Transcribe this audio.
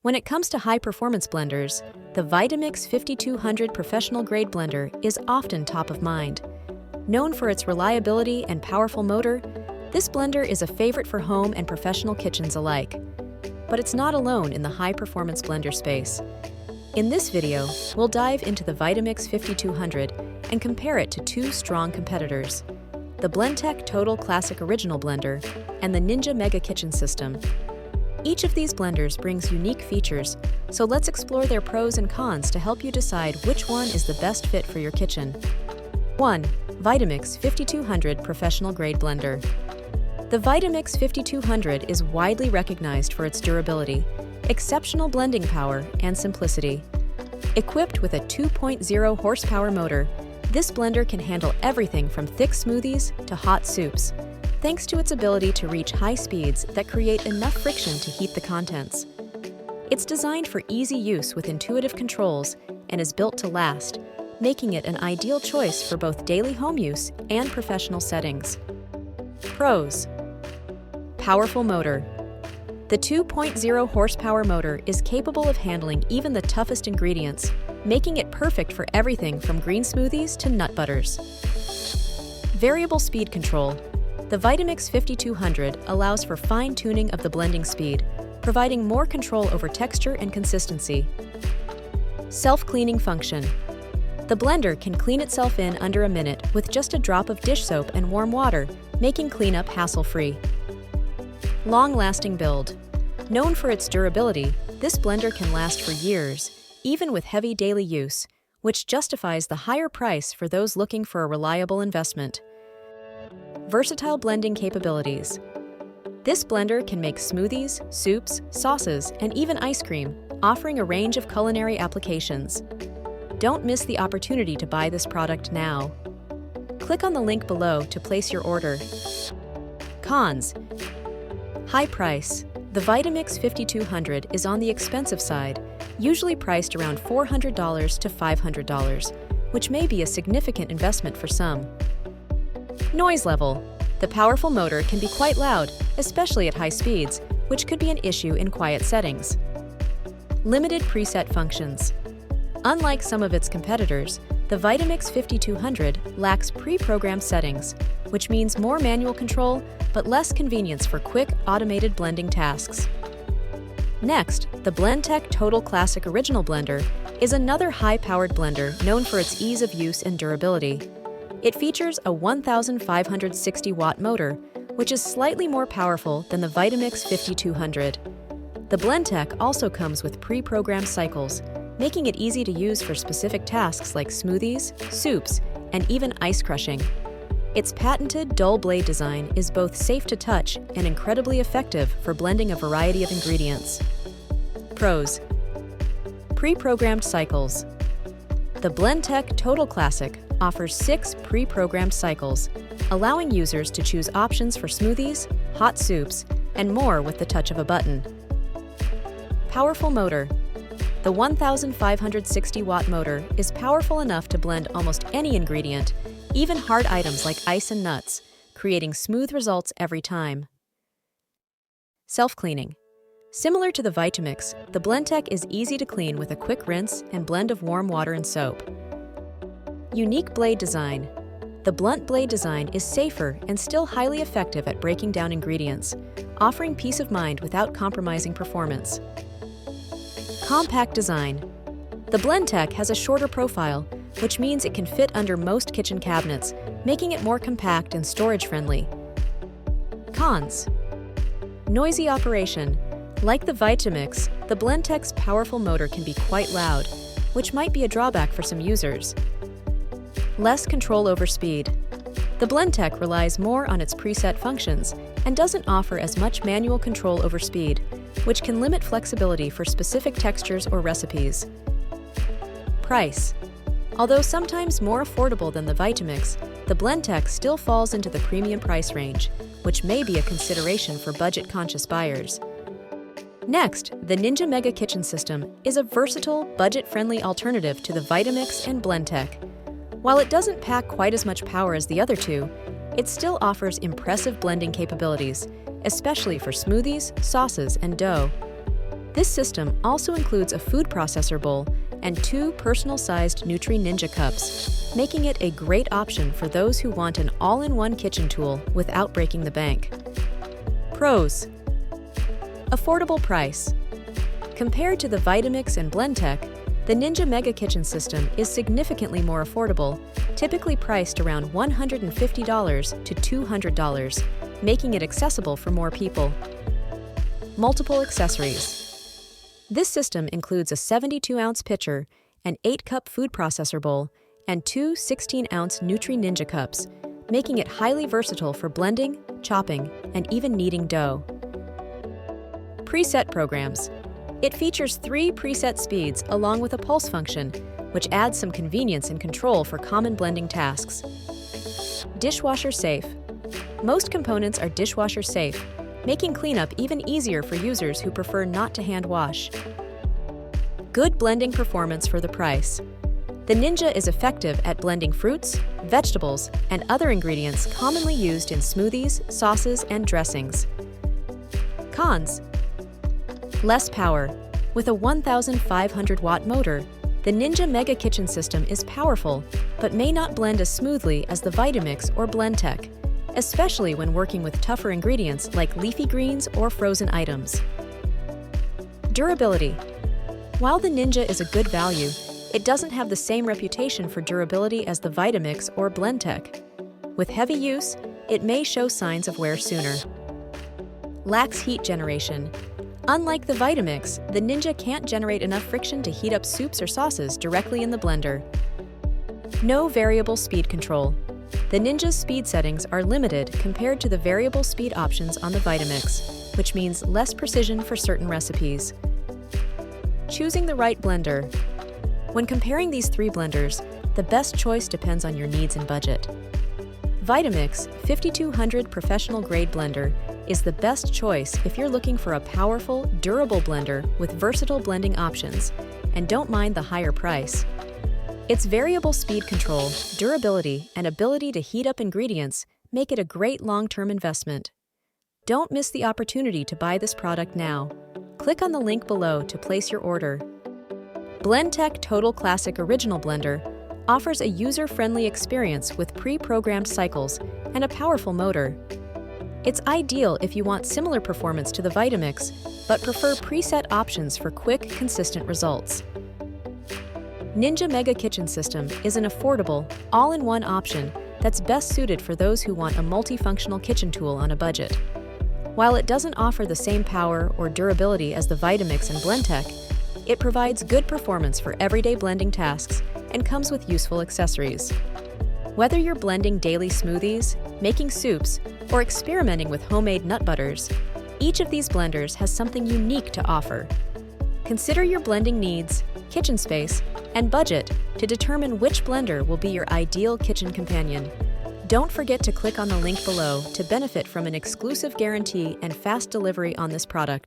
When it comes to high-performance blenders, the Vitamix 5200 professional-grade blender is often top of mind. Known for its reliability and powerful motor, this blender is a favorite for home and professional kitchens alike. But it's not alone in the high-performance blender space. In this video, we'll dive into the Vitamix 5200 and compare it to two strong competitors, the Blendtec Total Classic Original Blender and the Ninja Mega Kitchen System. Each of these blenders brings unique features, so let's explore their pros and cons to help you decide which one is the best fit for your kitchen. 1. Vitamix 5200 Professional Grade Blender. The Vitamix 5200 is widely recognized for its durability, exceptional blending power, and simplicity. Equipped with a 2.0 horsepower motor, this blender can handle everything from thick smoothies to hot soups, thanks to its ability to reach high speeds that create enough friction to heat the contents. It's designed for easy use with intuitive controls and is built to last, making it an ideal choice for both daily home use and professional settings. Pros: powerful motor. The 2.0 horsepower motor is capable of handling even the toughest ingredients, making it perfect for everything from green smoothies to nut butters. Variable speed control. The Vitamix 5200 allows for fine-tuning of the blending speed, providing more control over texture and consistency. Self-cleaning function. The blender can clean itself in under a minute with just a drop of dish soap and warm water, making cleanup hassle-free. Long-lasting build. Known for its durability, this blender can last for years, even with heavy daily use, which justifies the higher price for those looking for a reliable investment. Versatile blending capabilities. This blender can make smoothies, soups, sauces, and even ice cream, offering a range of culinary applications. Don't miss the opportunity to buy this product now. Click on the link below to place your order. Cons: high price. The Vitamix 5200 is on the expensive side, usually priced around $400 to $500, which may be a significant investment for some. Noise level. The powerful motor can be quite loud, especially at high speeds, which could be an issue in quiet settings. Limited preset functions. Unlike some of its competitors, the Vitamix 5200 lacks pre-programmed settings, which means more manual control but less convenience for quick, automated blending tasks. Next, the Blendtec Total Classic Original Blender is another high-powered blender known for its ease of use and durability. It features a 1,560-watt motor, which is slightly more powerful than the Vitamix 5200. The Blendtec also comes with pre-programmed cycles, making it easy to use for specific tasks like smoothies, soups, and even ice crushing. Its patented dull blade design is both safe to touch and incredibly effective for blending a variety of ingredients. Pros: pre-programmed cycles. The Blendtec Total Classic offers 6 pre-programmed cycles, allowing users to choose options for smoothies, hot soups, and more with the touch of a button. Powerful motor. The 1,560-watt motor is powerful enough to blend almost any ingredient, even hard items like ice and nuts, creating smooth results every time. Self-cleaning. Similar to the Vitamix, the Blendtec is easy to clean with a quick rinse and blend of warm water and soap. Unique blade design. The blunt blade design is safer and still highly effective at breaking down ingredients, offering peace of mind without compromising performance. Compact design. The Blendtec has a shorter profile, which means it can fit under most kitchen cabinets, making it more compact and storage-friendly. Cons: noisy operation. Like the Vitamix, the Blendtec's powerful motor can be quite loud, which might be a drawback for some users. Less control over speed. The Blendtec relies more on its preset functions and doesn't offer as much manual control over speed, which can limit flexibility for specific textures or recipes. Price. Although sometimes more affordable than the Vitamix, the Blendtec still falls into the premium price range, which may be a consideration for budget-conscious buyers. Next, the Ninja Mega Kitchen System is a versatile, budget-friendly alternative to the Vitamix and Blendtec. While it doesn't pack quite as much power as the other two, it still offers impressive blending capabilities, especially for smoothies, sauces, and dough. This system also includes a food processor bowl and 2 personal-sized Nutri-Ninja cups, making it a great option for those who want an all-in-one kitchen tool without breaking the bank. Pros: affordable price. Compared to the Vitamix and Blendtec, the Ninja Mega Kitchen System is significantly more affordable, typically priced around $150 to $200, making it accessible for more people. Multiple accessories. This system includes a 72-ounce pitcher, an 8-cup food processor bowl, and 2 16-ounce Nutri-Ninja cups, making it highly versatile for blending, chopping, and even kneading dough. Preset programs. It features 3 preset speeds along with a pulse function, which adds some convenience and control for common blending tasks. Dishwasher safe. Most components are dishwasher safe, making cleanup even easier for users who prefer not to hand wash. Good blending performance for the price. The Ninja is effective at blending fruits, vegetables, and other ingredients commonly used in smoothies, sauces, and dressings. Cons: less power. With a 1,500-watt motor, the Ninja Mega Kitchen System is powerful, but may not blend as smoothly as the Vitamix or Blendtec, especially when working with tougher ingredients like leafy greens or frozen items. Durability. While the Ninja is a good value, it doesn't have the same reputation for durability as the Vitamix or Blendtec. With heavy use, it may show signs of wear sooner. Lacks heat generation. Unlike the Vitamix, the Ninja can't generate enough friction to heat up soups or sauces directly in the blender. No variable speed control. The Ninja's speed settings are limited compared to the variable speed options on the Vitamix, which means less precision for certain recipes. Choosing the right blender. When comparing these 3 blenders, the best choice depends on your needs and budget. Vitamix 5200 Professional Grade Blender is the best choice if you're looking for a powerful, durable blender with versatile blending options and don't mind the higher price. Its variable speed control, durability, and ability to heat up ingredients make it a great long-term investment. Don't miss the opportunity to buy this product now. Click on the link below to place your order. Blendtec Total Classic Original Blender offers a user-friendly experience with pre-programmed cycles and a powerful motor. It's ideal if you want similar performance to the Vitamix, but prefer preset options for quick, consistent results. Ninja Mega Kitchen System is an affordable, all-in-one option that's best suited for those who want a multifunctional kitchen tool on a budget. While it doesn't offer the same power or durability as the Vitamix and Blendtec, it provides good performance for everyday blending tasks and comes with useful accessories. Whether you're blending daily smoothies, making soups, or experimenting with homemade nut butters, each of these blenders has something unique to offer. Consider your blending needs, kitchen space, and budget to determine which blender will be your ideal kitchen companion. Don't forget to click on the link below to benefit from an exclusive guarantee and fast delivery on this product.